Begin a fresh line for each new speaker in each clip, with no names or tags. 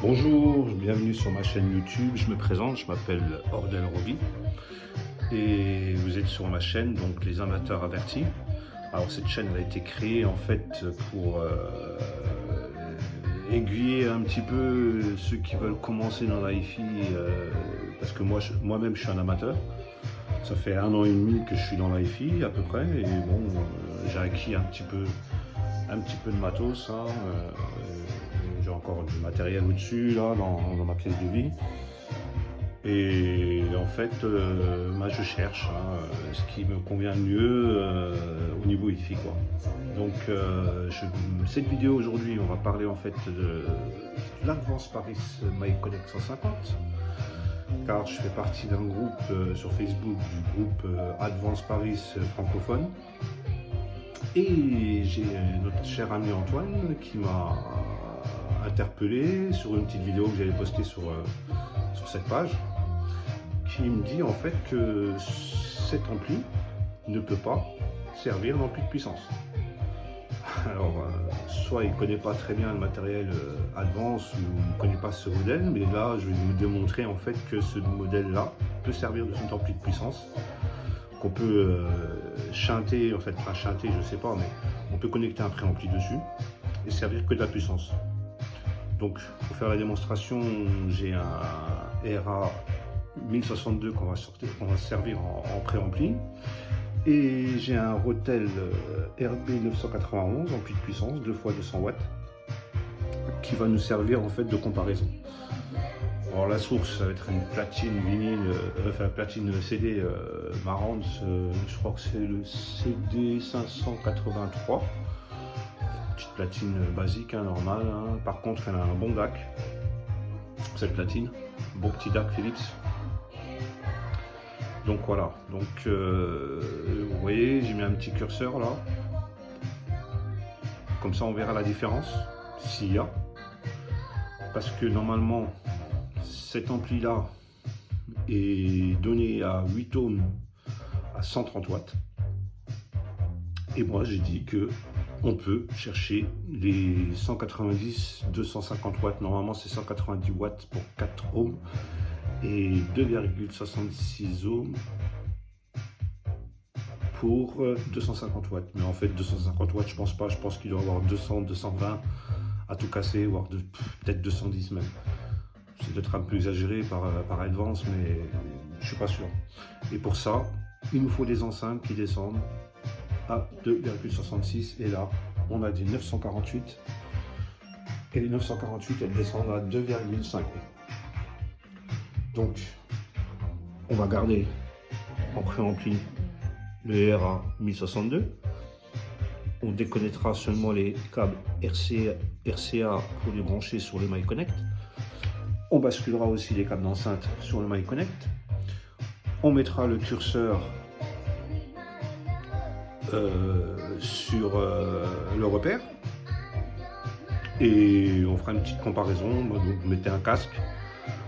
Bonjour, bienvenue sur ma chaîne YouTube. Je me présente, je m'appelle Ordel Roby et vous êtes sur ma chaîne, donc Les Amateurs Avertis. Alors cette chaîne elle a été créée en fait pour aiguiller un petit peu ceux qui veulent commencer dans l'hi-fi parce que moi-même je suis un amateur. Ça fait 1 an et demi que je suis dans l'hi-fi à peu près et bon, j'ai acquis un petit peu de matos. J'ai encore du matériel au-dessus là dans ma pièce de vie. Et en fait, je cherche ce qui me convient le mieux au niveau hi-fi quoi. Donc cette vidéo aujourd'hui, on va parler en fait de l'Advance Paris MyConnect 150. Car je fais partie d'un groupe sur Facebook, du groupe Advance Paris francophone. Et j'ai notre cher ami Antoine qui m'a interpellé sur une petite vidéo que j'avais postée sur cette page, qui me dit en fait que cet ampli ne peut pas servir d'ampli de puissance. Alors, soit il ne connaît pas très bien le matériel Advance ou il ne connaît pas ce modèle, mais là je vais vous démontrer en fait que ce modèle-là peut servir de cet ampli de puissance, qu'on peut chanter, en fait, pas chanter, je sais pas, mais on peut connecter un préampli dessus et servir que de la puissance. Donc, pour faire la démonstration, j'ai un RA 1062 qu'on va servir en préampli. Et j'ai un Rotel RB 991 ampli de puissance, 2 fois 200 watts, qui va nous servir en fait de comparaison. Alors la source, ça va être une platine vinyle, platine CD marrante, je crois que c'est le CD 583. Petite platine basique, normale. Par contre, elle a un bon DAC, cette platine, bon petit DAC Philips. Donc voilà, donc vous voyez, j'ai mis un petit curseur là, comme ça on verra la différence, s'il y a, parce que normalement cet ampli là est donné à 8 ohms à 130 watts, et moi j'ai dit que on peut chercher les 190-250 watts, normalement c'est 190 watts pour 4 ohms, et 2,66 ohms pour 250 watts. Mais en fait 250 watts je pense pas, je pense qu'il doit avoir 200, 220 à tout casser, voire peut-être 210 même. C'est peut-être un peu exagéré par Advance, mais je suis pas sûr. Et pour ça, il nous faut des enceintes qui descendent à 2,66 et là on a des 948 et les 948 elles descendent à 2,5. Donc, on va garder en préampli le RA 1062. On déconnectera seulement les câbles RCA pour les brancher sur le MyConnect. On basculera aussi les câbles d'enceinte sur le MyConnect. On mettra le curseur sur le repère. Et on fera une petite comparaison. Donc, vous mettez un casque.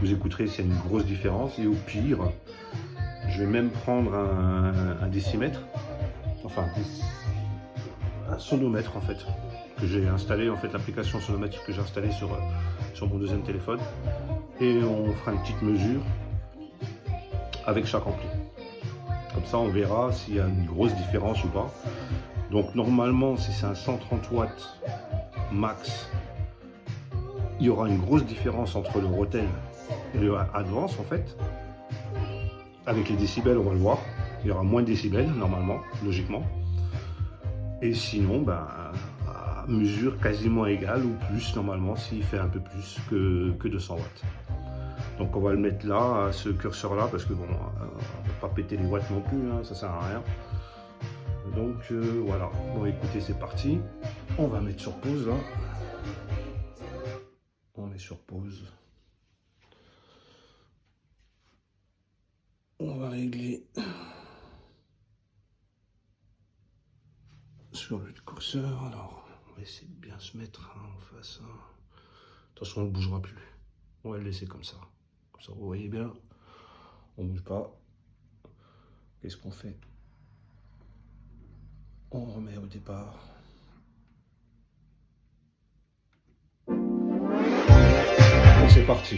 Vous écouterez s'il y a une grosse différence, et au pire, je vais même prendre un décimètre, enfin un sonomètre en fait, que j'ai installé, en fait l'application sonomètre que j'ai installée sur mon deuxième téléphone, et on fera une petite mesure avec chaque ampli. Comme ça on verra s'il y a une grosse différence ou pas. Donc normalement si c'est un 130 watts max, il y aura une grosse différence entre le Rotel et le Advance en fait. Avec les décibels on va le voir, il y aura moins de décibels normalement, logiquement. Et sinon mesure quasiment égale ou plus normalement s'il fait un peu plus que 200 watts. Donc on va le mettre là, ce curseur là, parce que bon, on va pas péter les watts non plus, ça sert à rien. Donc voilà, bon écoutez, c'est parti, on va mettre sur pause là. On met sur pause. On va régler sur le curseur. Alors, on va essayer de bien se mettre en face. Attention, on ne bougera plus. On va le laisser comme ça. Comme ça, vous voyez bien. On ne bouge pas. Qu'est-ce qu'on fait? On remet au départ. parti.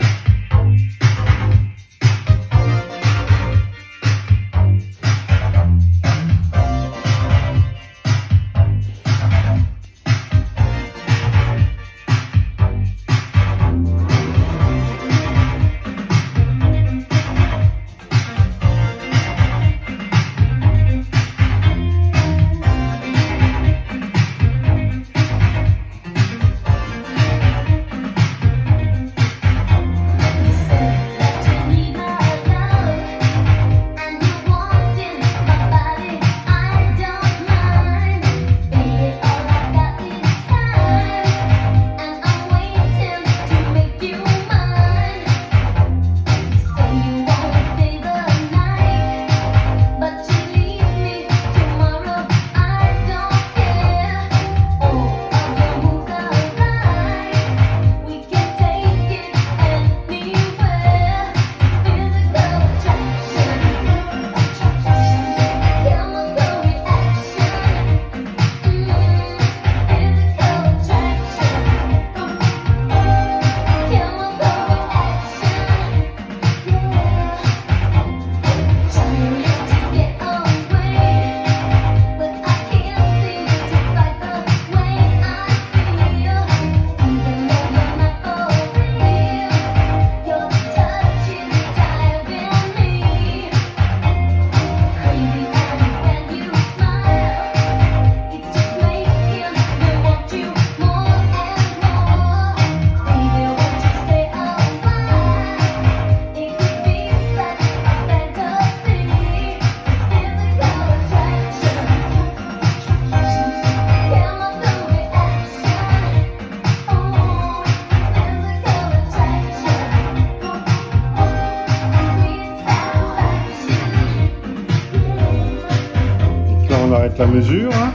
On arrête la mesure. Hein.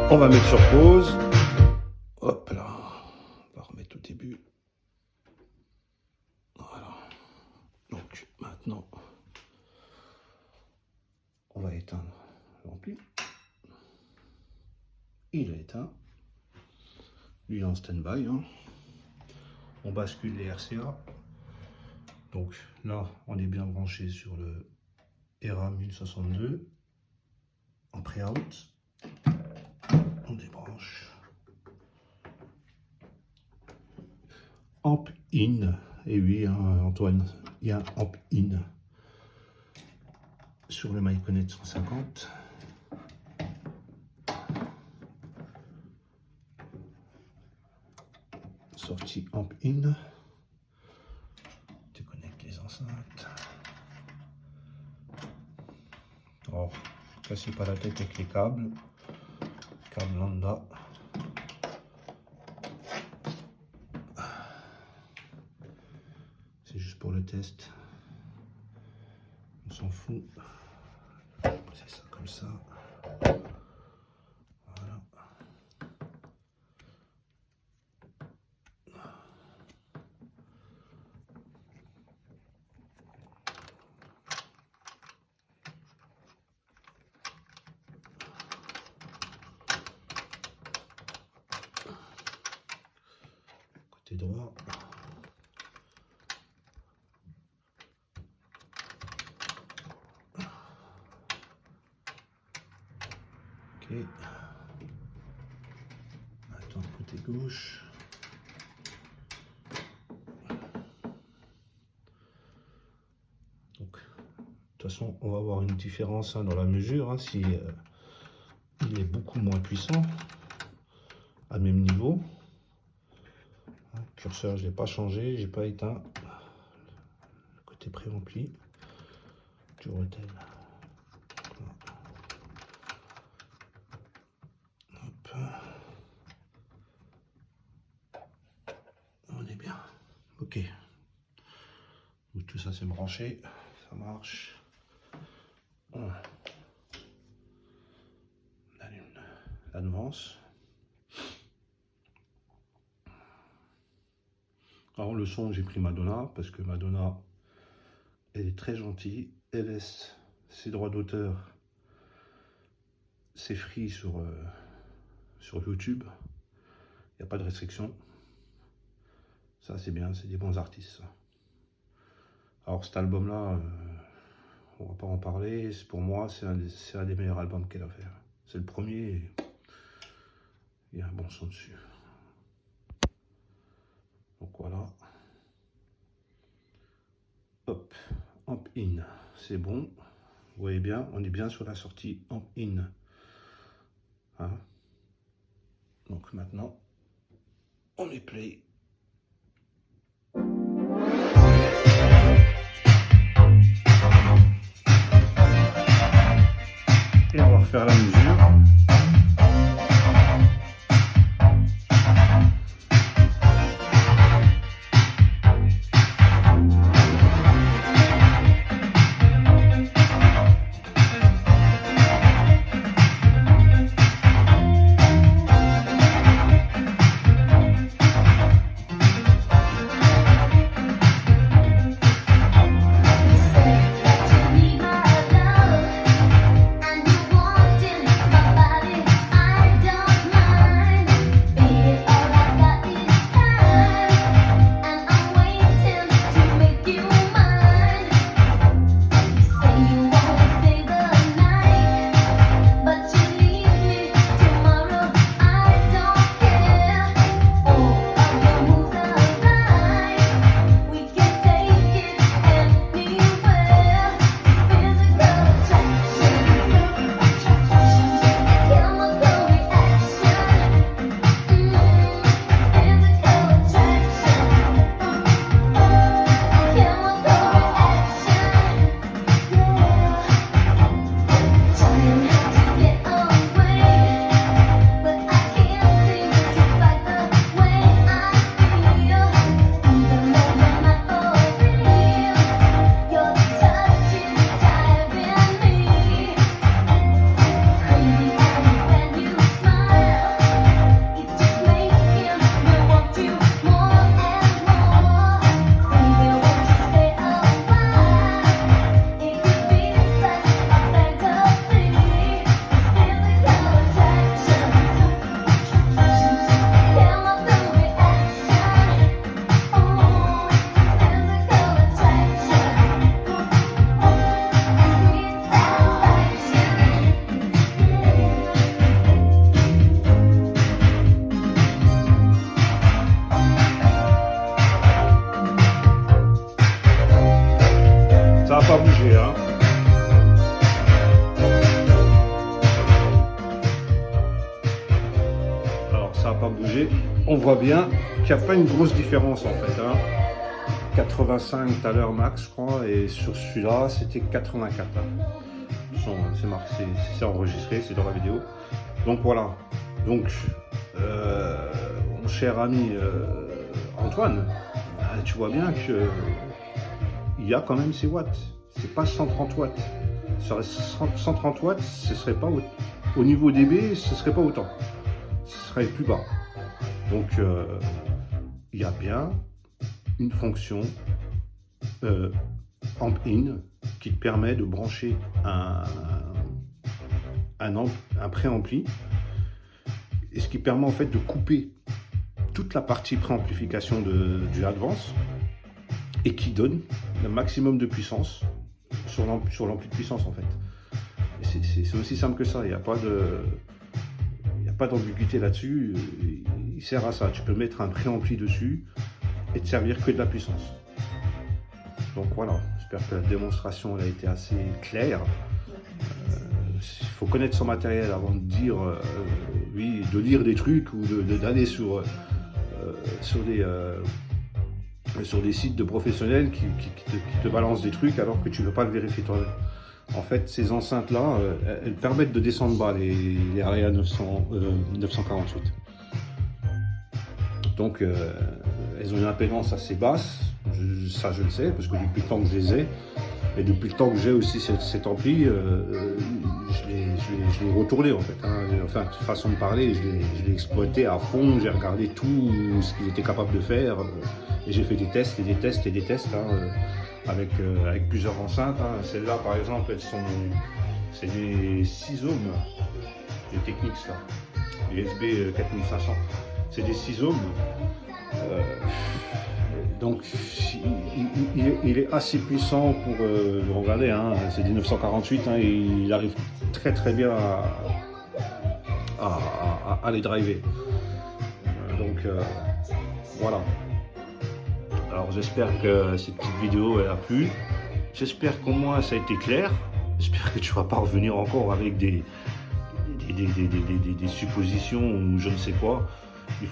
On va mettre sur pause. Hop là. On va remettre au début. Voilà. Donc maintenant, on va éteindre l'ampli. Il est éteint. Lui il est en stand-by. Hein. On bascule les RCA. Donc là, on est bien branché sur le ERA 1062 en pré-out. On débranche. Amp in. Et oui, hein, Antoine, il y a un amp in sur le MyConnect 150. Sortie amp in. Déconnecte les enceintes. Alors, cassez pas la tête avec les câbles. Câble lambda. C'est juste pour le test. On s'en fout. C'est ça comme ça. Voilà. Côté droit. Ok. Attends, côté gauche. Donc, de toute façon, on va voir une différence hein, dans la mesure. Hein, si il est beaucoup moins puissant, à même niveau. Le curseur, je ne l'ai pas changé, j'ai pas éteint. Le côté préampli. Du retelle. Hop. On est bien. Ok. Donc, tout ça c'est branché, ça marche. On allume l'advance. Alors le son, j'ai pris Madonna parce que Madonna, elle est très gentille. Elle laisse ses droits d'auteur, ses free sur YouTube. Il n'y a pas de restriction. Ça c'est bien, c'est des bons artistes ça. Alors cet album-là, on va pas en parler, pour moi c'est un des meilleurs albums qu'elle a fait. C'est le premier, et il y a un bon son dessus. Donc voilà. Hop, Amp In, c'est bon. Vous voyez bien, on est bien sur la sortie Amp In. Hein? Donc maintenant, on met play. Et on va refaire la mesure. Ça n'a pas bougé, hein. Alors ça n'a pas bougé. On voit bien qu'il n'y a pas une grosse différence en fait, hein. 85 tout à l'heure max, je crois, et sur celui-là c'était 84. Hein. C'est marqué, c'est enregistré, c'est dans la vidéo. Donc voilà. Donc mon cher ami Antoine, tu vois bien que il y a quand même ces watts. C'est pas 130 watts. 130 watts, ce serait pas au niveau dB, ce serait pas autant. Ce serait plus bas. Donc il y a bien une fonction Amp In qui te permet de brancher un préampli, et ce qui permet en fait de couper toute la partie préamplification du Advance, et qui donne le maximum de puissance sur l'ampli de puissance en fait. C'est aussi simple que ça, il n'y a pas d'ambiguïté là-dessus, il sert à ça. Tu peux mettre un préampli dessus et te servir que de la puissance. Donc voilà, j'espère que la démonstration elle a été assez claire. Il faut connaître son matériel avant de dire, oui, de lire des trucs ou d'aller sur des sites de professionnels qui te balancent des trucs alors que tu ne veux pas le vérifier toi-même. En fait, ces enceintes-là, elles permettent de descendre bas les Area 948. Donc, elles ont une impédance assez basse, ça je le sais, parce que depuis le temps que je les ai, et depuis le temps que j'ai aussi cet ampli, je l'ai retourné en fait. Hein. Enfin, de façon de parler, je l'ai exploité à fond, j'ai regardé tout ce qu'il était capable de faire, et j'ai fait des tests et des tests et des tests, hein, avec plusieurs enceintes. Hein. Celles-là par exemple, c'est des 6 ohms, les Technics là, USB 4500. c'est des ciseaux. Donc il est assez puissant pour regarder, hein, c'est des 948, hein, et il arrive très très bien à les driver. Donc voilà. Alors j'espère que cette petite vidéo elle a plu. J'espère qu'au moins ça a été clair. J'espère que tu ne vas pas revenir encore avec des suppositions ou je ne sais quoi. Il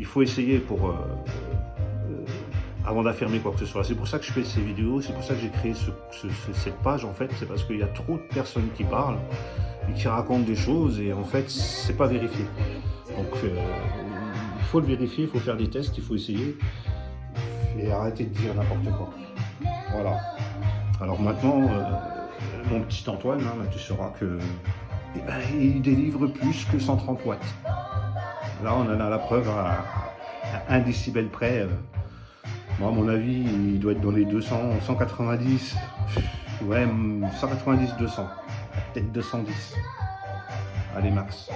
faut essayer pour avant d'affirmer quoi que ce soit. C'est pour ça que je fais ces vidéos, c'est pour ça que j'ai créé cette page en fait. C'est parce qu'il y a trop de personnes qui parlent et qui racontent des choses et en fait c'est pas vérifié. Donc il faut le vérifier, il faut faire des tests, il faut essayer et arrêter de dire n'importe quoi. Voilà. Alors maintenant, mon petit Antoine, hein, tu sauras que il délivre plus que 130 watts. Là on en a la preuve à 1 décibel près. Moi, à mon avis, il doit être dans les 200, 190, ouais, 190, 200, peut-être 210. Allez, max.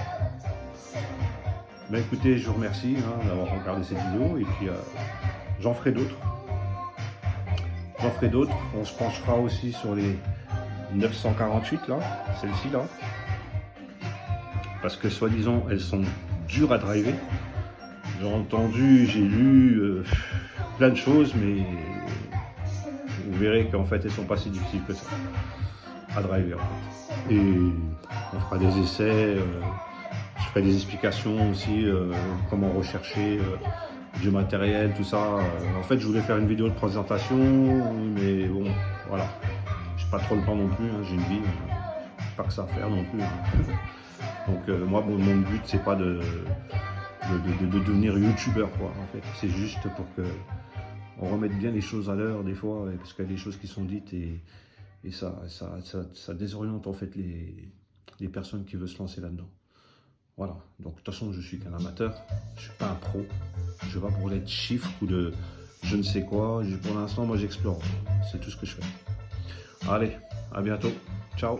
Ben écoutez, je vous remercie hein, d'avoir regardé cette vidéo et puis j'en ferai d'autres. On se penchera aussi sur les 948 là, celles-ci là. Parce que soi-disant, elles sont dures à driver. J'ai entendu, j'ai lu plein de choses, mais vous verrez qu'en fait, elles sont pas si difficiles que ça à driver. En fait. Et on fera des essais, je ferai des explications aussi, comment rechercher du matériel, tout ça. En fait, je voulais faire une vidéo de présentation, mais bon, voilà. J'ai pas trop le temps non plus, hein, j'ai une vie, pas que ça à faire non plus. Hein. Donc moi, bon, mon but, c'est pas de devenir youtubeur quoi en fait, c'est juste pour que on remette bien les choses à l'heure des fois, parce qu'il y a des choses qui sont dites et ça désoriente en fait les personnes qui veulent se lancer là-dedans. Voilà, donc de toute façon je suis qu'un amateur, je suis pas un pro, je vais pas pour les chiffres ou de je ne sais quoi, pour l'instant moi j'explore, c'est tout ce que je fais. Allez, à bientôt, ciao.